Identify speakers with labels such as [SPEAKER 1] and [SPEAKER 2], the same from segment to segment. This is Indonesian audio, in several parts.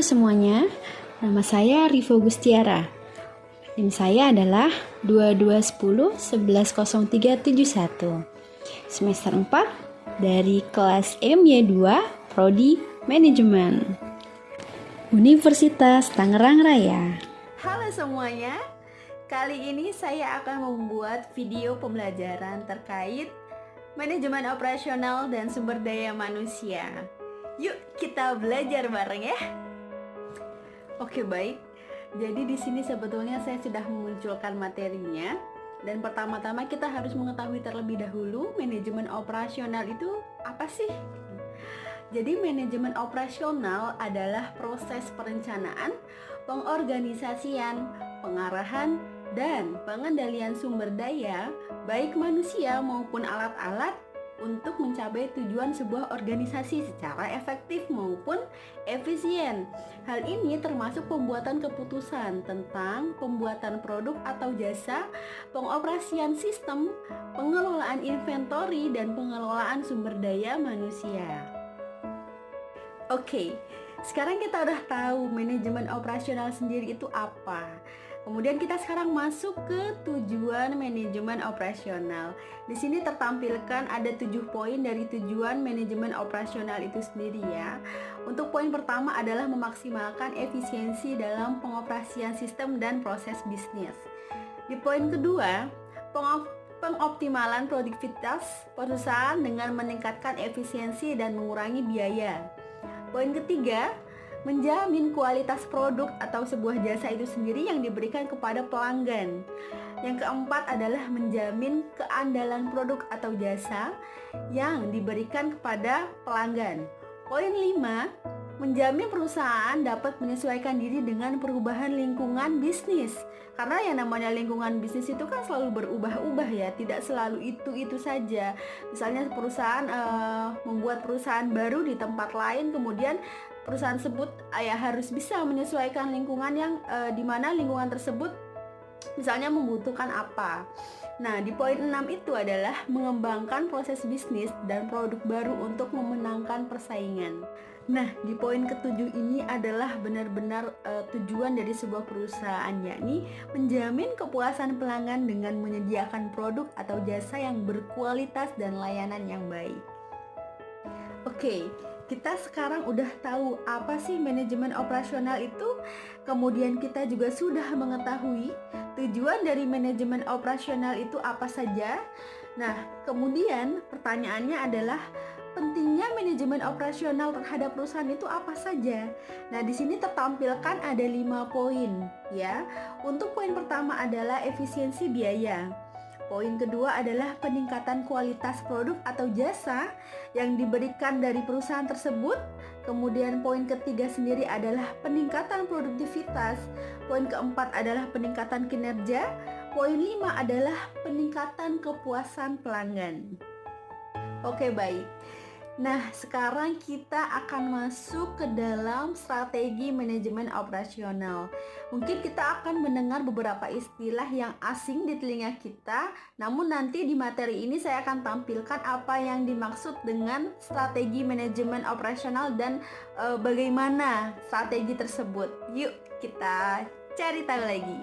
[SPEAKER 1] semuanya, nama saya Rivo Gustiara. NIM saya adalah 2210110371. Semester 4 dari kelas MY2 Prodi Manajemen. Universitas Tangerang Raya.
[SPEAKER 2] Halo semuanya, kali ini saya akan membuat video pembelajaran terkait manajemen operasional dan sumber daya manusia. Yuk kita belajar bareng ya. Oke baik, jadi di sini sebetulnya saya sudah memunculkan materinya. Dan pertama-tama kita harus mengetahui terlebih dahulu manajemen operasional itu apa sih? Jadi manajemen operasional adalah proses perencanaan, pengorganisasian, pengarahan, dan pengendalian sumber daya baik manusia maupun alat-alat untuk mencapai tujuan sebuah organisasi secara efektif maupun efisien. Hal ini termasuk pembuatan keputusan tentang pembuatan produk atau jasa, pengoperasian sistem, pengelolaan inventory, dan pengelolaan sumber daya manusia. Oke, sekarang kita udah tahu manajemen operasional sendiri itu apa. Kemudian kita sekarang masuk ke tujuan manajemen operasional. Di sini tertampilkan ada 7 poin dari tujuan manajemen operasional itu sendiri ya. Untuk poin pertama adalah memaksimalkan efisiensi dalam pengoperasian sistem dan proses bisnis. Di poin kedua, pengoptimalan produktivitas perusahaan dengan meningkatkan efisiensi dan mengurangi biaya. Poin ketiga, menjamin kualitas produk atau sebuah jasa itu sendiri yang diberikan kepada pelanggan. Yang keempat adalah menjamin keandalan produk atau jasa yang diberikan kepada pelanggan. Poin 5, menjamin perusahaan dapat menyesuaikan diri dengan perubahan lingkungan bisnis. Karena yang namanya lingkungan bisnis itu kan selalu berubah-ubah ya, tidak selalu itu saja. Misalnya perusahaan membuat perusahaan baru di tempat lain, kemudian perusahaan tersebut harus bisa menyesuaikan lingkungan yang di mana lingkungan tersebut misalnya membutuhkan apa. Nah, di poin 6 itu adalah mengembangkan proses bisnis dan produk baru untuk memenangkan persaingan. Nah, di poin ketujuh ini adalah benar-benar tujuan dari sebuah perusahaan, yakni menjamin kepuasan pelanggan dengan menyediakan produk atau jasa yang berkualitas dan layanan yang baik. Oke, kita sekarang udah tahu apa sih manajemen operasional itu. Kemudian kita juga sudah mengetahui tujuan dari manajemen operasional itu apa saja. Nah, kemudian pertanyaannya adalah pentingnya manajemen operasional terhadap perusahaan itu apa saja? Nah, di sini tertampilkan ada 5 poin ya. Untuk poin pertama adalah efisiensi biaya. Poin kedua adalah peningkatan kualitas produk atau jasa yang diberikan dari perusahaan tersebut. Kemudian poin ketiga sendiri adalah peningkatan produktivitas. Poin keempat adalah peningkatan kinerja. Poin 5 adalah peningkatan kepuasan pelanggan. Oke, baik. Nah, sekarang kita akan masuk ke dalam strategi manajemen operasional. Mungkin kita akan mendengar beberapa istilah yang asing di telinga kita, namun nanti di materi ini saya akan tampilkan apa yang dimaksud dengan strategi manajemen operasional dan bagaimana strategi tersebut. Yuk kita cari tahu lagi.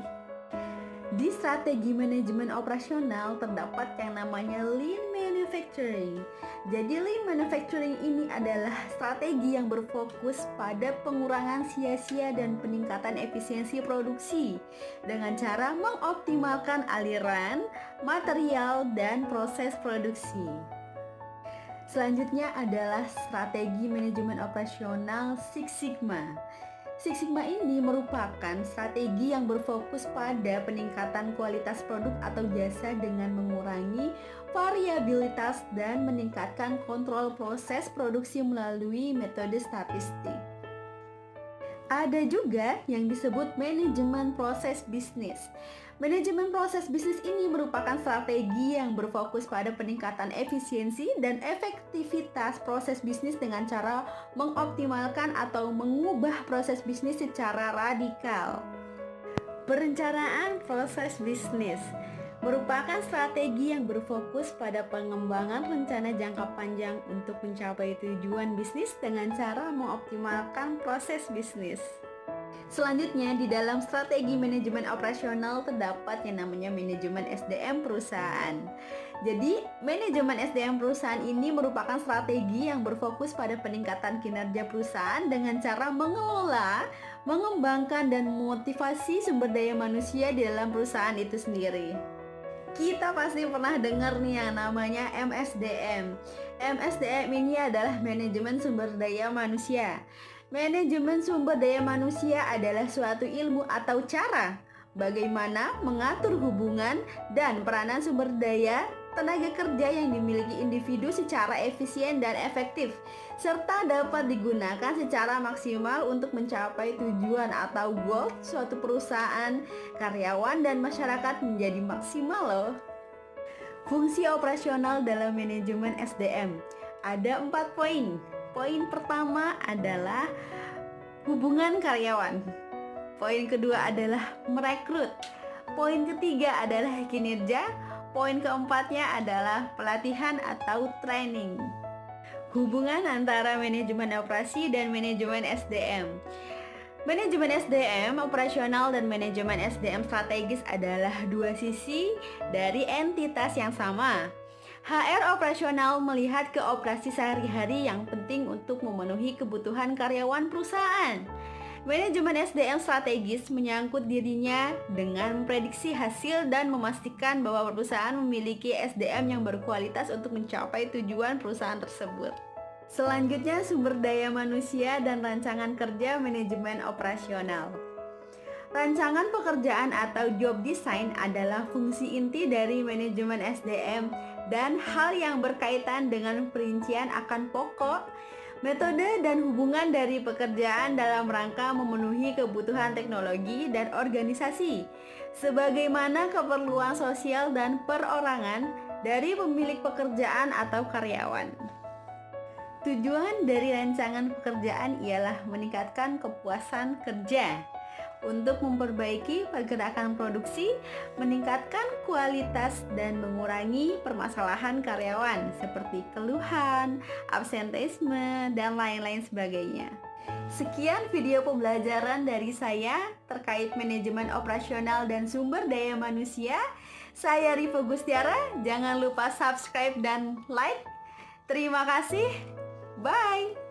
[SPEAKER 2] Di strategi manajemen operasional terdapat yang namanya lean manufacturing. Jadi lean manufacturing ini adalah strategi yang berfokus pada pengurangan sia-sia dan peningkatan efisiensi produksi dengan cara mengoptimalkan aliran, material, dan proses produksi. Selanjutnya adalah strategi manajemen operasional Six Sigma. Six Sigma ini merupakan strategi yang berfokus pada peningkatan kualitas produk atau jasa dengan mengurangi variabilitas dan meningkatkan kontrol proses produksi melalui metode statistik. Ada juga yang disebut manajemen proses bisnis. Manajemen proses bisnis ini merupakan strategi yang berfokus pada peningkatan efisiensi dan efektivitas proses bisnis dengan cara mengoptimalkan atau mengubah proses bisnis secara radikal. Perencanaan proses bisnis. merupakan strategi yang berfokus pada pengembangan rencana jangka panjang untuk mencapai tujuan bisnis dengan cara mengoptimalkan proses bisnis. Selanjutnya, di dalam strategi manajemen operasional terdapat yang namanya manajemen SDM perusahaan. Jadi, manajemen SDM perusahaan ini merupakan strategi yang berfokus pada peningkatan kinerja perusahaan dengan cara mengelola, mengembangkan, dan memotivasi sumber daya manusia di dalam perusahaan itu sendiri. Kita pasti pernah dengar nih yang namanya MSDM. MSDM ini adalah manajemen sumber daya manusia. Manajemen sumber daya manusia adalah suatu ilmu atau cara bagaimana mengatur hubungan dan peranan sumber daya tenaga kerja yang dimiliki individu secara efisien dan efektif, serta dapat digunakan secara maksimal untuk mencapai tujuan atau goal suatu perusahaan, karyawan, dan masyarakat menjadi maksimal loh. Fungsi operasional dalam manajemen SDM ada 4 poin. Poin pertama adalah hubungan karyawan. Poin kedua adalah merekrut. Poin ketiga adalah kinerja. Poin keempatnya adalah pelatihan atau training. Hubungan antara manajemen operasi dan manajemen SDM. Manajemen SDM operasional dan manajemen SDM strategis adalah dua sisi dari entitas yang sama. HR operasional melihat ke operasi sehari-hari yang penting untuk memenuhi kebutuhan karyawan perusahaan. Manajemen SDM strategis menyangkut dirinya dengan memprediksi hasil dan memastikan bahwa perusahaan memiliki SDM yang berkualitas untuk mencapai tujuan perusahaan tersebut. Selanjutnya, sumber daya manusia dan rancangan kerja manajemen operasional. Rancangan pekerjaan atau job design adalah fungsi inti dari manajemen SDM dan hal yang berkaitan dengan perincian akan pokok, metode, dan hubungan dari pekerjaan dalam rangka memenuhi kebutuhan teknologi dan organisasi, sebagaimana keperluan sosial dan perorangan dari pemilik pekerjaan atau karyawan. Tujuan dari rancangan pekerjaan ialah meningkatkan kepuasan kerja, untuk memperbaiki pergerakan produksi, meningkatkan kualitas, dan mengurangi permasalahan karyawan seperti keluhan, absenteisme, dan lain-lain sebagainya. Sekian video pembelajaran dari saya terkait manajemen operasional dan sumber daya manusia. Saya Rivo Gustiara, jangan lupa subscribe dan like. Terima kasih, bye!